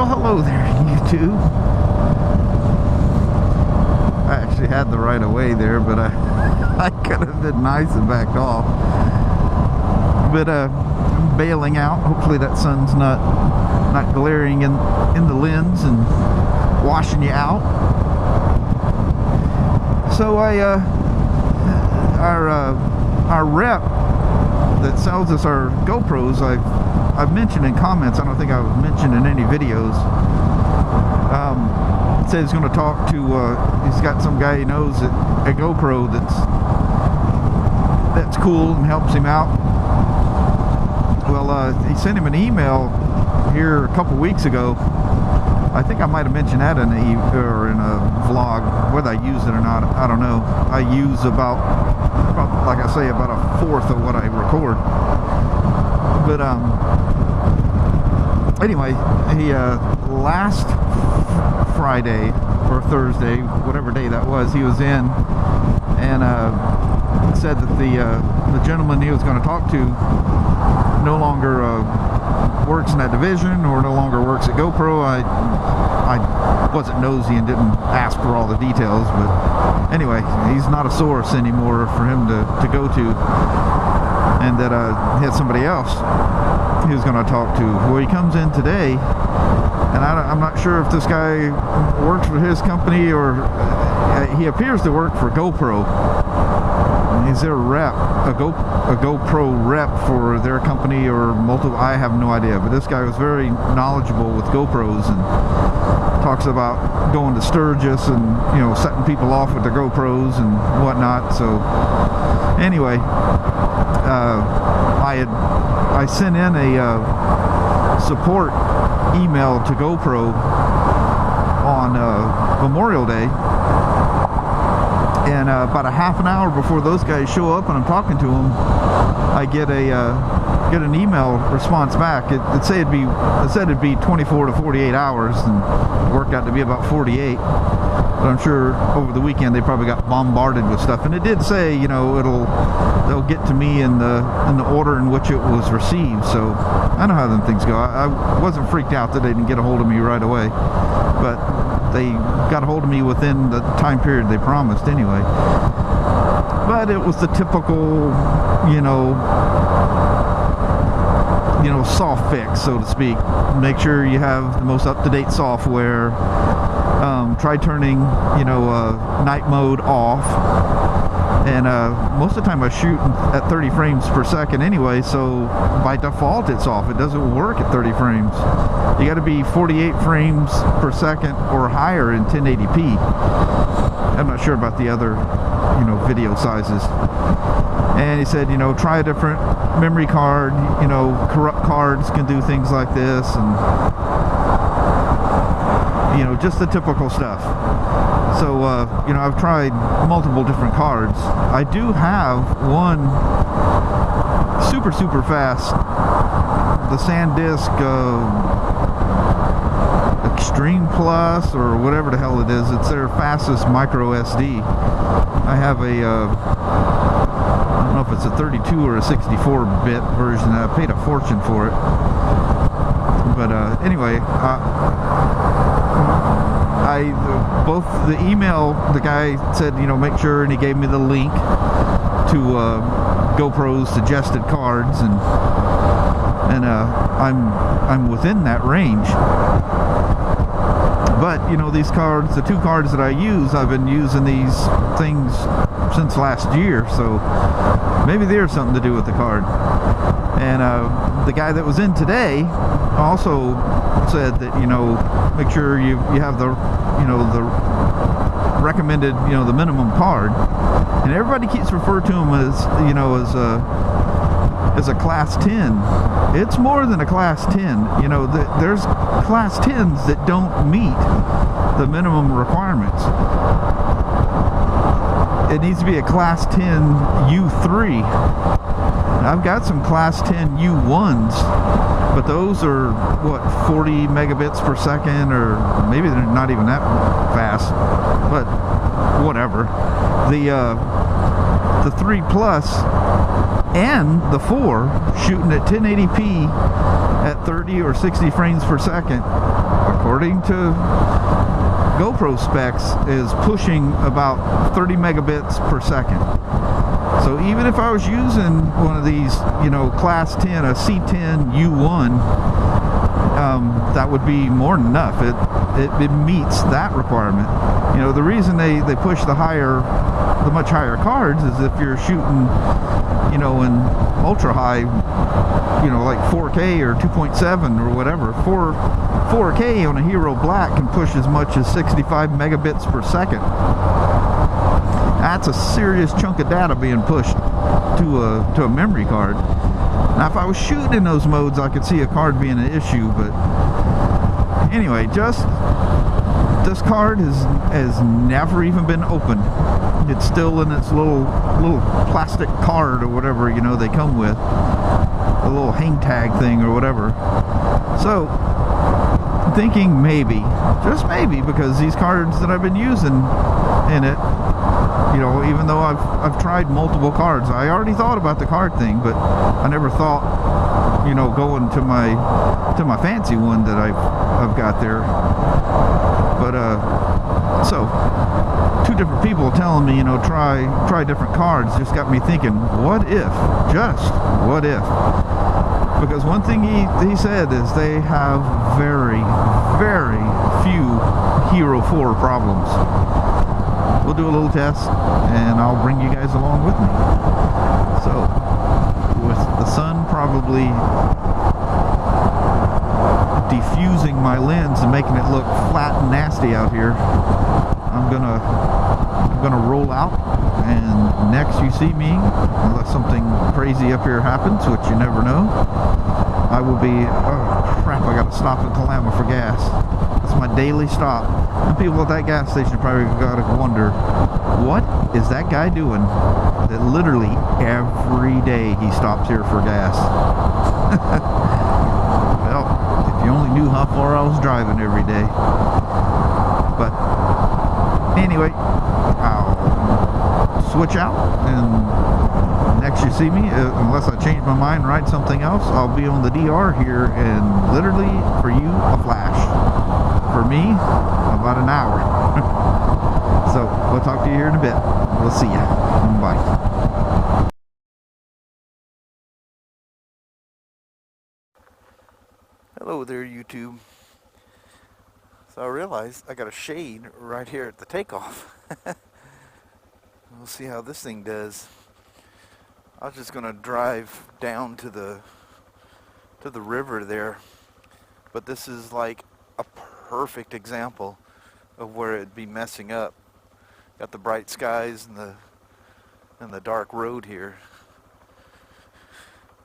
Well, hello there, YouTube. I actually had the right of way there, but I could have been nice and backed off. But I'm bailing out. Hopefully that sun's not glaring in the lens and washing you out. So our rep that sells us our GoPros, I've mentioned in comments, I don't think I've mentioned in any videos, said he's going to talk to, he's got some guy he knows at GoPro that's cool and helps him out. Well, he sent him an email here a couple weeks ago. I think I might have mentioned that in a vlog. Whether I use it or not, I don't know. I use about like I say, about a fourth of what I record. But anyway, he last Friday or Thursday, whatever day that was, he was in and said that the gentleman he was going to talk to no longer works in that division or no longer works at GoPro. I wasn't nosy and didn't ask for all the details, but anyway, he's not a source anymore for him to go to, and that he had somebody else he was going to talk to. Well, he comes in today, and I'm not sure if this guy works for his company or he appears to work for GoPro. He's their rep, a GoPro rep for their company or multiple, I have no idea, but this guy was very knowledgeable with GoPros and talks about going to Sturgis and, you know, setting people off with their GoPros and whatnot. So anyway, I sent in a support email to GoPro on Memorial Day. And about a half an hour before those guys show up and I'm talking to them, I get an email response back. It said it'd be 24 to 48 hours, and it worked out to be about 48. But I'm sure over the weekend they probably got bombarded with stuff. And it did say, you know, they'll get to me in the order in which it was received. So I know how them things go. I wasn't freaked out that they didn't get a hold of me right away, but they got a hold of me within the time period they promised anyway. But it was the typical, you know, soft fix, so to speak. Make sure you have the most up-to-date software. Try turning, night mode off. And most of the time I shoot at 30 frames per second anyway, so by default it's off. It doesn't work at 30 frames. You got to be 48 frames per second or higher in 1080p. I'm not sure about the other, video sizes. And he said, try a different memory card. Corrupt cards can do things like this, and just the typical stuff. So, I've tried multiple different cards. I do have one super fast, the SanDisk Extreme Plus or whatever the hell it is. It's their fastest micro SD. I have a, I don't know if it's a 32 or a 64-bit version. I paid a fortune for it. But anyway, both the email, the guy said, make sure, and he gave me the link to GoPro's suggested cards, and I'm within that range. But these cards, the two cards that I use, I've been using these things since last year, so maybe there's something to do with the card. And the guy that was in today also said that make sure you have the the recommended the minimum card, and everybody keeps referring to him as as a class 10. It's more than a class 10. There's class 10s that don't meet the minimum requirements. It needs to be a class 10 U3. I've got some class 10 U1s, but those are what, 40 megabits per second, or maybe they're not even that fast, but whatever. The 3 Plus and the 4 shooting at 1080p at 30 or 60 frames per second are according to GoPro specs, is pushing about 30 megabits per second. So even if I was using one of these, you know, class 10, a C10 U1, that would be more than enough. It meets that requirement. You know, the reason they push the much higher cards is if you're shooting, you know, in ultra high, you know, like 4K or 2.7 or whatever. 4K on a Hero Black can push as much as 65 megabits per second. That's a serious chunk of data being pushed to a memory card. Now, if I was shooting in those modes, I could see a card being an issue, but anyway, this card has never even been opened. It's still in its little plastic card or whatever, you know, they come with. A little hang tag thing or whatever. So, I'm thinking maybe, just maybe, because these cards that I've been using in it, you know, even though I've tried multiple cards, I already thought about the card thing, but I never thought, you know, going to my fancy one that I've got there. But so two different people telling me, you know, try different cards just got me thinking, what if? Just what if? Because one thing he said is they have very, very few Hero 4 problems. We'll do a little test, and I'll bring you guys along with me. So, with the sun probably diffusing my lens and making it look flat and nasty out here, I'm gonna roll out, and next you see me, unless something crazy up here happens, which you never know, I will be, oh crap, I gotta stop in Kalama for gas. That's my daily stop. And people at that gas station probably gotta wonder, what is that guy doing that literally every day he stops here for gas? Well, if you only knew how far I was driving every day. But anyway, I'll switch out, and next you see me, unless I change my mind and write something else, I'll be on the DR here, and literally for you, a flash. For me, about an hour. So, we'll talk to you here in a bit. We'll see ya. Bye. Hello there, YouTube. So I realized I got a shade right here at the takeoff. We'll see how this thing does. I was just gonna drive down to the river there, but this is like a perfect example of where it'd be messing up. Got the bright skies and the dark road here.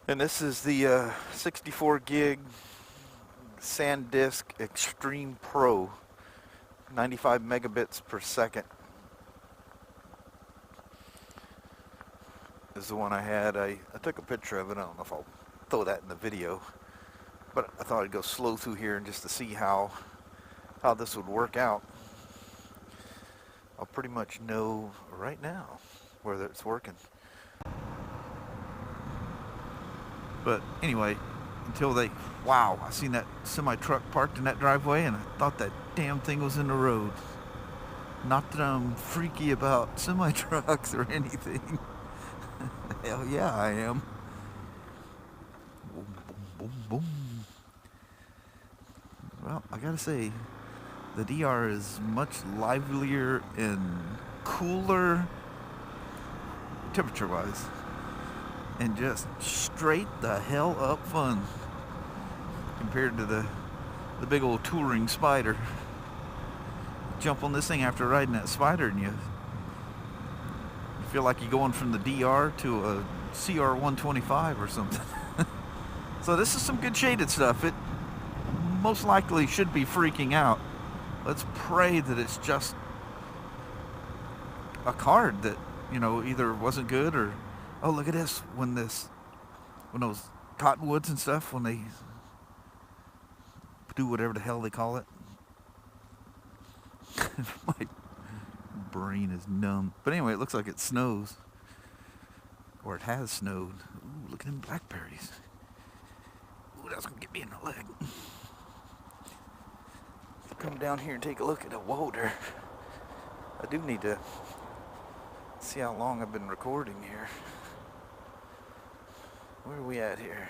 And this is the 64 gig SanDisk Extreme Pro, 95 megabits per second is the one I had. I took a picture of it. I don't know if I'll throw that in the video, but I thought I'd go slow through here and just to see how this would work out. I'll pretty much know right now whether it's working. But anyway, until they, wow, I seen that semi-truck parked in that driveway and I thought that damn thing was in the road. Not that I'm freaky about semi-trucks or anything. Hell yeah, I am. Boom, boom, boom, boom. Well, I gotta say, the DR is much livelier and cooler temperature-wise, and just straight the hell up fun compared to the big old touring Spider. Jump on this thing after riding that Spider and you feel like you're going from the DR to a CR125 or something. So this is some good shaded stuff. It most likely should be freaking out. Let's pray that it's just a card that, you know, either wasn't good or, oh, look at this, when those cottonwoods and stuff, when they do whatever the hell they call it. My brain is numb. But anyway, it looks like it snows. Or it has snowed. Ooh, look at them blackberries. Ooh, that's gonna get me in the leg. come down here and take a look at the water. I do need to see how long I've been recording here. Where are we at here?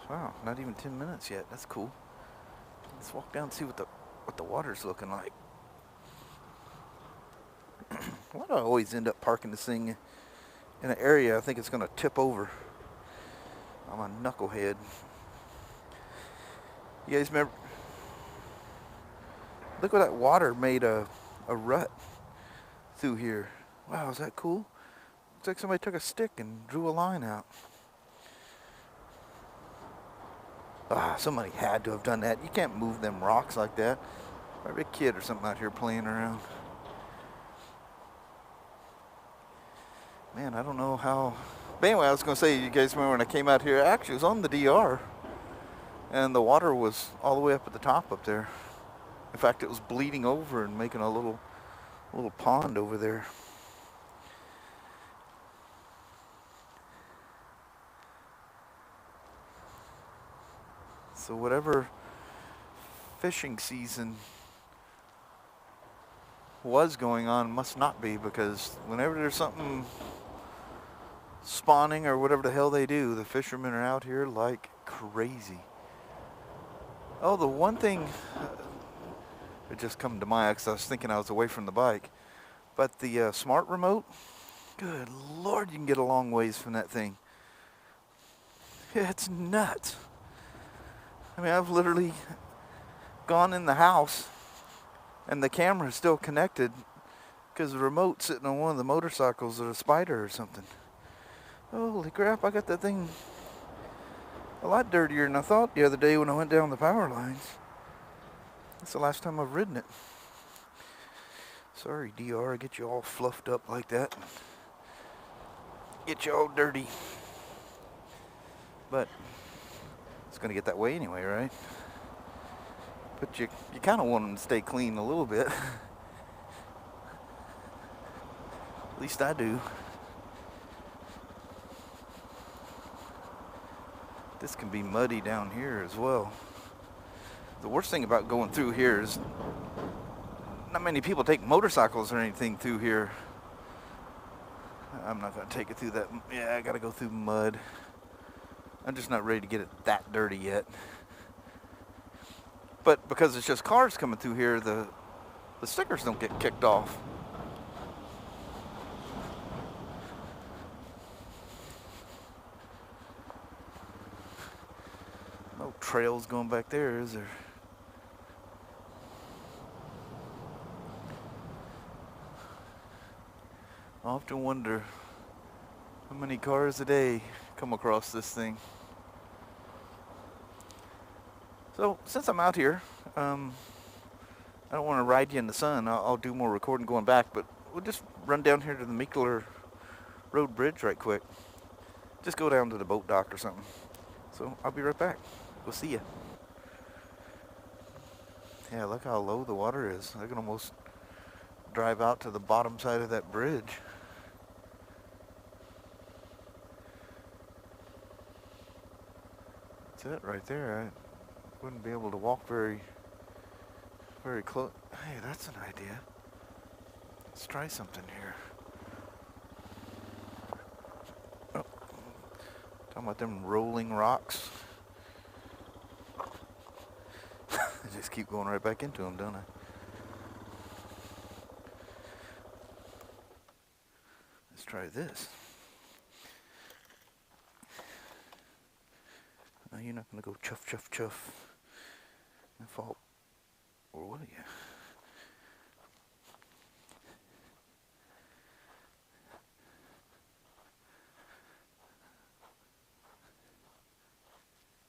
Wow, not even 10 minutes yet. That's cool. Let's walk down and see what the water's looking like. Why do I always end up parking this thing in an area I think it's going to tip over? I'm a knucklehead. You guys remember? Look what that water made a rut through here. Wow, is that cool? Looks like somebody took a stick and drew a line out. Somebody had to have done that. You can't move them rocks like that. Probably a kid or something out here playing around. Man, I don't know how. But anyway, I was going to say, you guys remember when I came out here? Actually, it was on the DR. And the water was all the way up at the top up there. In fact, it was bleeding over and making a little pond over there. So whatever fishing season was going on must not be, because whenever there's something spawning or whatever the hell they do, the fishermen are out here like crazy. Oh, the one thing it just come to mind because I was thinking I was away from the bike, but the smart remote, good Lord, you can get a long ways from that thing. It's nuts. I mean, I've literally gone in the house and the camera is still connected because the remote's sitting on one of the motorcycles or a Spider or something. Holy crap, I got that thing a lot dirtier than I thought the other day when I went down the power lines. That's the last time I've ridden it. Sorry, DR, I get you all fluffed up like that. Get you all dirty. But it's going to get that way anyway, right? But you kind of want them to stay clean a little bit. At least I do. This can be muddy down here as well. The worst thing about going through here is not many people take motorcycles or anything through here. I'm not going to take it through that. Yeah, I got to go through mud. I'm just not ready to get it that dirty yet. But because it's just cars coming through here, the stickers don't get kicked off. No trails going back there, is there? I often wonder how many cars a day come across this thing. So since I'm out here, I don't want to ride you in the sun. I'll do more recording going back, but we'll just run down here to the Meekler Road Bridge right quick. Just go down to the boat dock or something. So I'll be right back. We'll see you. Yeah, look how low the water is. I can almost drive out to the bottom side of that bridge. That's it right there. I wouldn't be able to walk very close. Hey, that's an idea. Let's try something here. Oh, talking about them rolling rocks. I just keep going right back into them, don't I? Let's try this. No, you're not going to go chuff, chuff, chuff and fall. Or will you?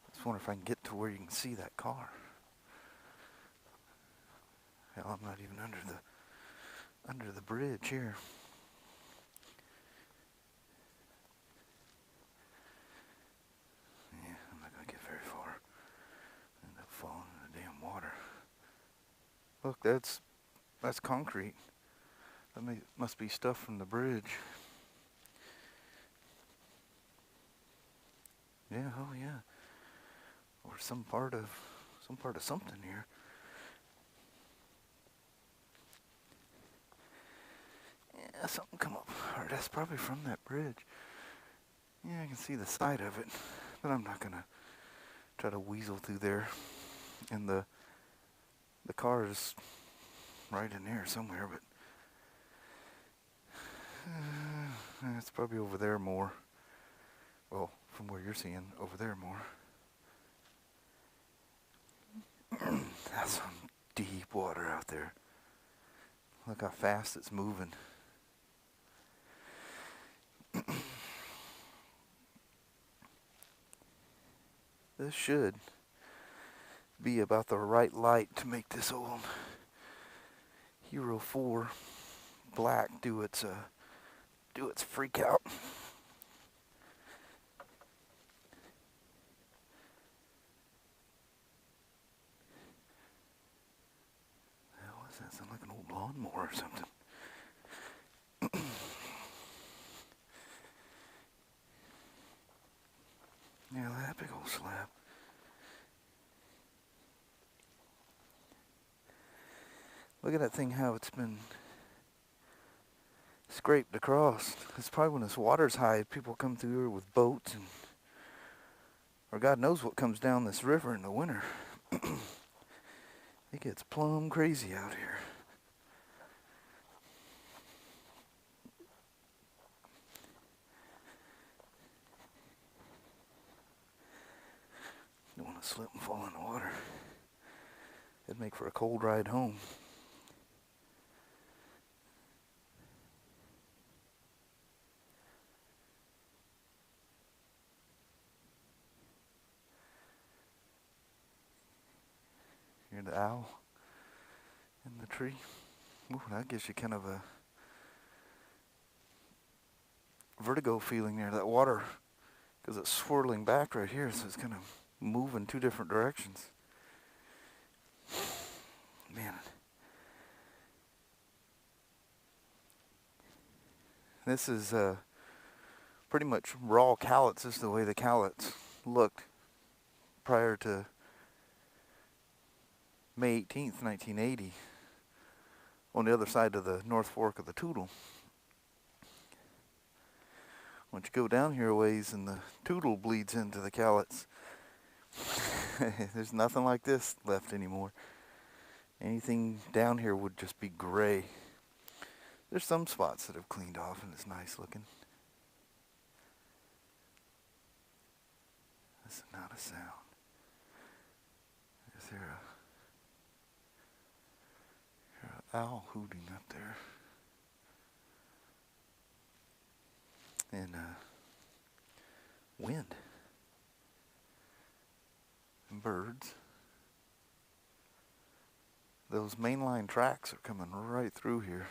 I just wonder if I can get to where you can see that car. Hell, I'm not even under the bridge here. Yeah, I'm not going to get very far. End up falling in the damn water. Look, that's concrete. That must be stuff from the bridge. Yeah, oh yeah. or some part of something here. Yeah, something come up. Or that's probably from that bridge. Yeah, I can see the side of it, but I'm not gonna try to weasel through there. And the car is right in there somewhere, but it's probably over there more. Well, from where you're seeing, over there more. That's some deep water out there. Look how fast it's moving. This should be about the right light to make this old Hero 4 black do its freak out. What's that? Sound like an old lawnmower or something. Yeah, that big old slab. Look at that thing, how it's been scraped across. It's probably when this water's high, people come through here with boats, and or God knows what comes down this river in the winter. It gets plumb crazy out here. Don't want to slip and fall in the water. It'd make for a cold ride home. Hear the owl in the tree. Ooh, that gives you kind of a vertigo feeling there. That water, because it's swirling back right here, so it's kind of moving two different directions. Man. This is pretty much raw callets. This is the way the callets looked prior to May 18th, 1980, on the other side of the North Fork of the Toledo. Once you go down here a ways and the Toledo bleeds into the callets, there's nothing like this left anymore. Anything down here would just be gray. There's some spots that have cleaned off and it's nice looking. This is not a sound. Is there an owl hooting up there? And wind. And birds. Those mainline tracks are coming right through here.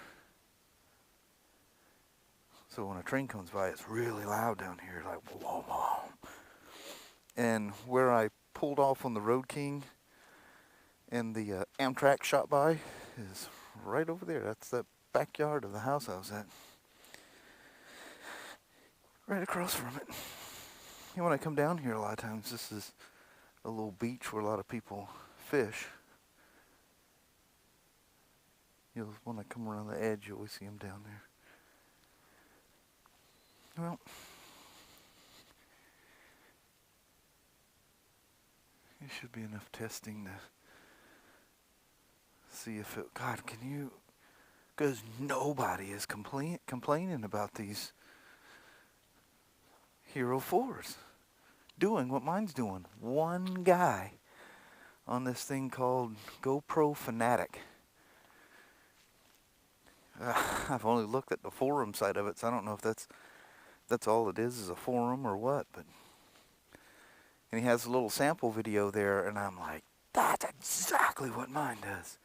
So when a train comes by, it's really loud down here, like whoa, whoa. And where I pulled off on the Road King and the Amtrak shot by is right over there. That's the backyard of the house I was at. Right across from it. And when I come down here a lot of times, this is a little beach where a lot of people fish. When I come around the edge, you always see them down there. Well, it should be enough testing to see if it, God, can you, because nobody is complaining about these Hero 4s doing what mine's doing. One guy on this thing called GoPro Fanatic. I've only looked at the forum side of it, so I don't know if that's all it is a forum or what, but and he has a little sample video there, and I'm like, that's exactly what mine does.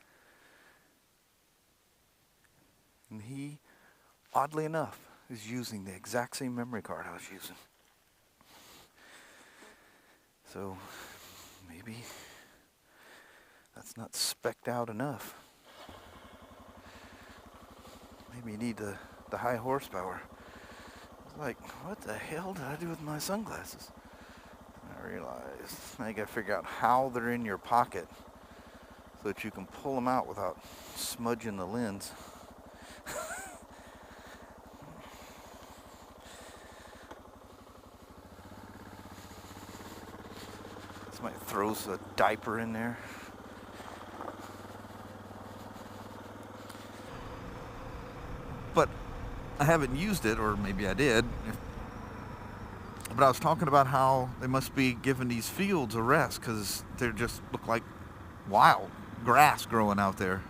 And he, oddly enough, is using the exact same memory card I was using. So maybe that's not spec'd out enough. Maybe you need the high horsepower. It's like, what the hell did I do with my sunglasses? I realized now you gotta figure out how they're in your pocket so that you can pull them out without smudging the lens. Somebody throws a diaper in there. But I haven't used it, or maybe I did. But I was talking about how they must be giving these fields a rest because they just look like wild grass growing out there.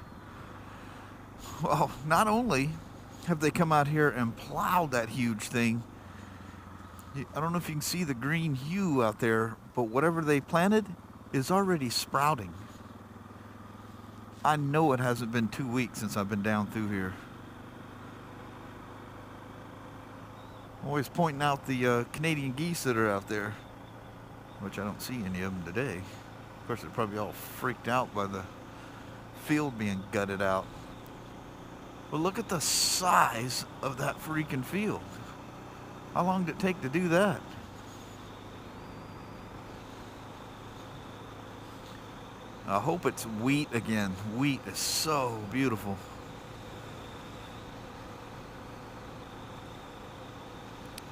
Well, not only have they come out here and plowed that huge thing, I don't know if you can see the green hue out there, but whatever they planted is already sprouting. I know it hasn't been 2 weeks since I've been down through here. Always pointing out the Canadian geese that are out there, which I don't see any of them today. Of course, they're probably all freaked out by the field being gutted out. But look at the size of that freaking field. How long did it take to do that? I hope it's wheat again. Wheat is so beautiful.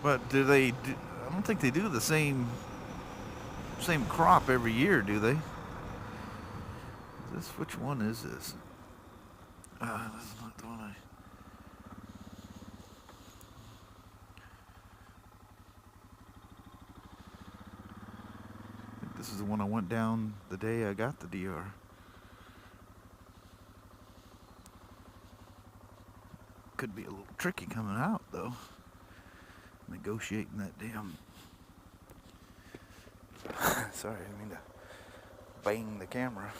But I don't think they do the same crop every year, do they? Which one is this? This is not the one I... think this is the one I went down the day I got the DR. Could be a little tricky coming out, though. Negotiating that damn... Sorry, I didn't mean to bang the camera.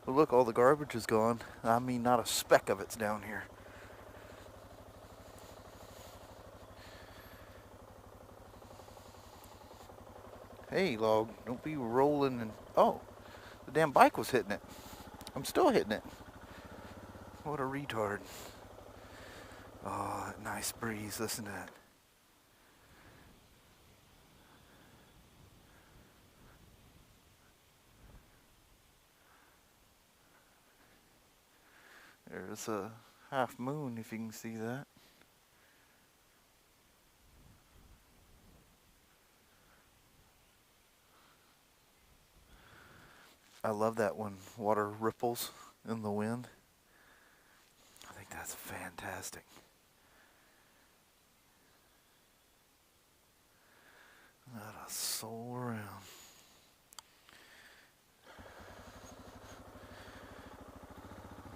Well, look, all the garbage is gone. I mean, not a speck of it's down here. Hey, log, don't be rolling and... Oh, the damn bike was hitting it. I'm still hitting it. What a retard. Oh, that nice breeze. Listen to that. There's a half moon, if you can see that. I love that when water ripples in the wind. I think that's fantastic. Not a soul around.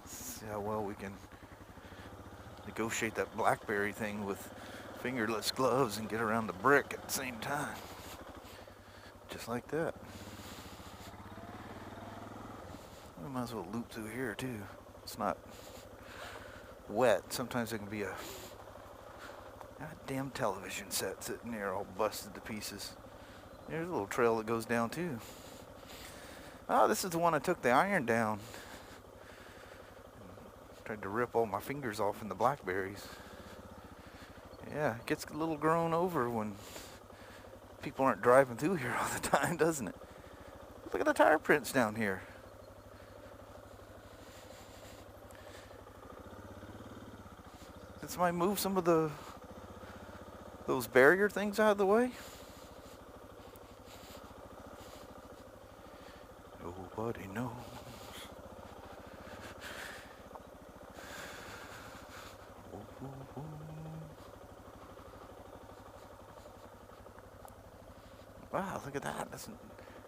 See how well we can negotiate that blackberry thing with fingerless gloves and get around the brick at the same time. Just like that. We might as well loop through here too. It's not wet. Sometimes there can be a goddamn television set sitting there all busted to pieces. There's a little trail that goes down too. Oh, this is the one I took the iron down. Tried to rip all my fingers off in the blackberries. Yeah, it gets a little grown over when people aren't driving through here all the time, doesn't it? Look at the tire prints down here. Did somebody move some of those barrier things out of the way? Nobody knows. Wow, look at that.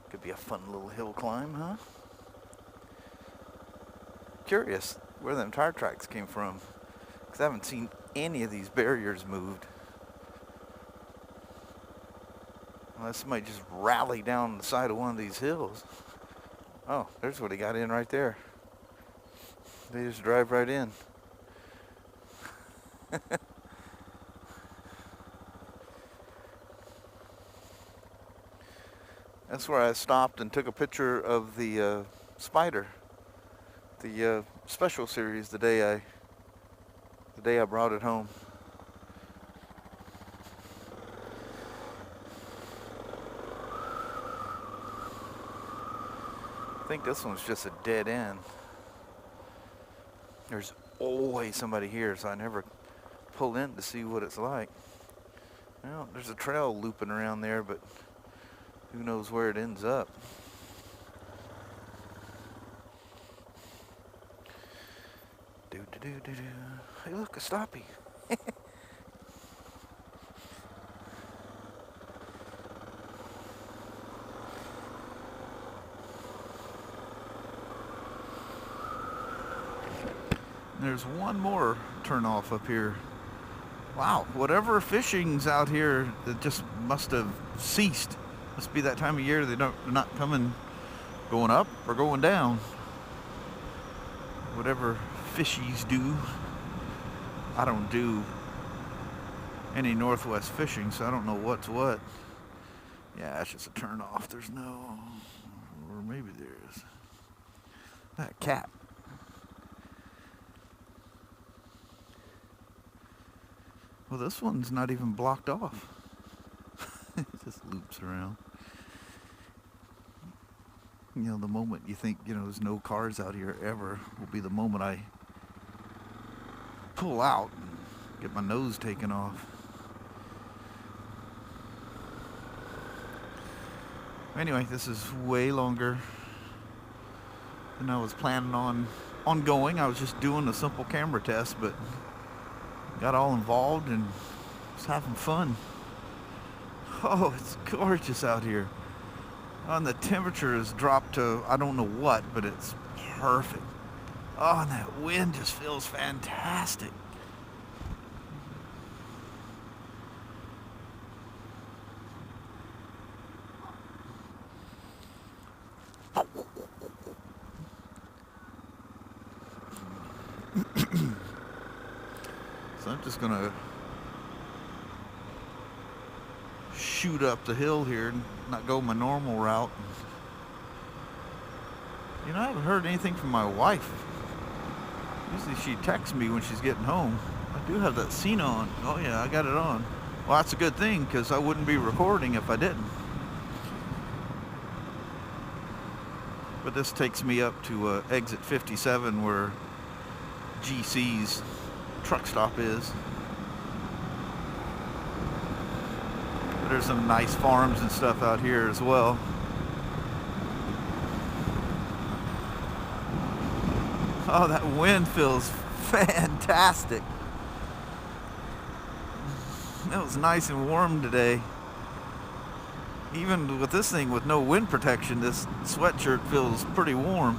Could be a fun little hill climb, huh? Curious where them tire tracks came from, because I haven't seen any of these barriers moved. Unless somebody just rally down the side of one of these hills. Oh, there's what he got in right there. They just drive right in. That's where I stopped and took a picture of the Spider, the special series, the day I brought it home. I think this one's just a dead end. There's always somebody here, so I never pull in to see what it's like. Well, there's a trail looping around there, but who knows where it ends up. Hey, look, a stoppie. There's one more turnoff up here. Wow, whatever fishing's out here, it just must have ceased. Must be that time of year they're not coming, going up or going down. Whatever fishies do. I don't do any Northwest fishing, so I don't know what's what. Yeah, it's just a turn off. There's no, or maybe there is. That cat. Well, this one's not even blocked off. It just loops around. You know, the moment you think, you know, there's no cars out here ever will be the moment I pull out and get my nose taken off. Anyway, this is way longer than I was planning on going. I was just doing a simple camera test, but got all involved and was having fun. Oh, it's gorgeous out here. And the temperature has dropped to I don't know what, but it's perfect. Oh, and that wind just feels fantastic. So I'm just gonna shoot up the hill here and not go my normal route. You know, I haven't heard anything from my wife. Usually she texts me when she's getting home. I do have that scene on. Oh yeah, I got it on. Well, that's a good thing, because I wouldn't be recording if I didn't. But this takes me up to exit 57 where GC's truck stop is. But there's some nice farms and stuff out here as well. Oh, that wind feels fantastic. It was nice and warm today. Even with this thing with no wind protection, this sweatshirt feels pretty warm.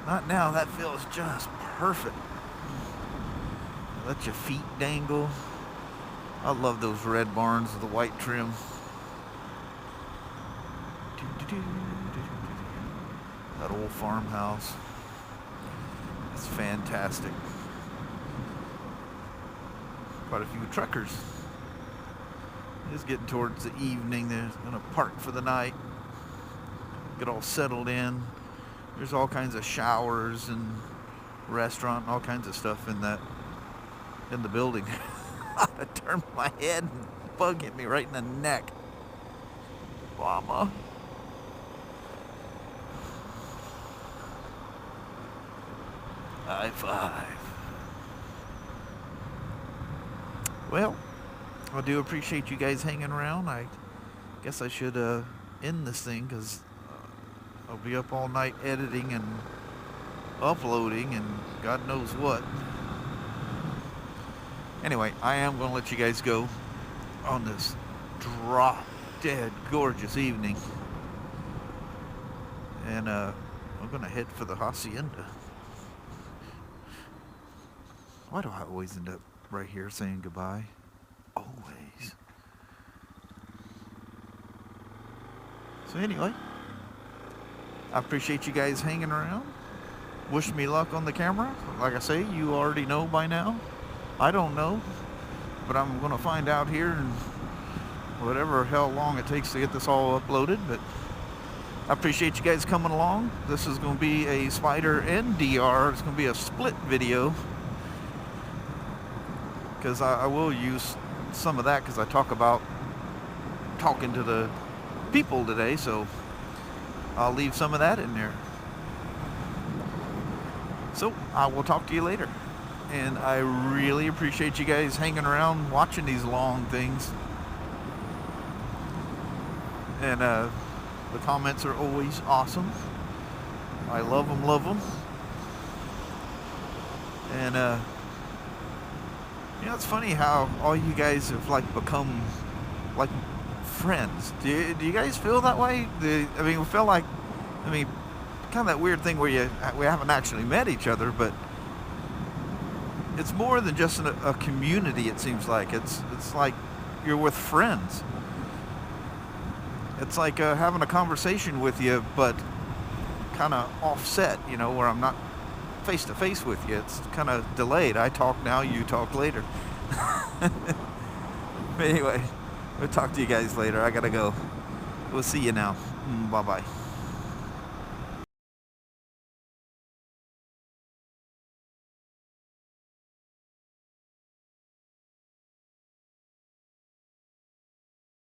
Not now, that feels just perfect. Let your feet dangle. I love those red barns with the white trim. That old farmhouse. It's fantastic. Quite a few truckers. It's getting towards the evening. They're gonna park for the night, get all settled in. There's all kinds of showers and restaurant and all kinds of stuff in the building. I turned my head and bug hit me right in the neck. Mama. High five. Well, I do appreciate you guys hanging around. I guess I should end this thing, because I'll be up all night editing and uploading and God knows what. Anyway, I am going to let you guys go on this drop dead gorgeous evening. And I'm going to head for the hacienda. Why do I always end up right here saying goodbye? Always. So anyway, I appreciate you guys hanging around. Wish me luck on the camera. Like I say, you already know by now. I don't know, but I'm going to find out here in whatever hell long it takes to get this all uploaded. But I appreciate you guys coming along. This is going to be a Spider and DR. It's going to be a split video, because I will use some of that, because I talk about talking to the people today. So I'll leave some of that in there. So I will talk to you later. And I really appreciate you guys hanging around watching these long things. And the comments are always awesome. I love them, love them. And you know, it's funny how all you guys have like become like friends. Do you guys feel that way? I mean, we feel like, I mean, kind of that weird thing where we haven't actually met each other, but it's more than just a community. It seems like it's like you're with friends. It's like having a conversation with you, but kind of offset, you know, where I'm not face to face with you. It's kind of delayed. I talk now, you talk later. But anyway, we'll talk to you guys later. I gotta go. We'll see you now. Bye bye.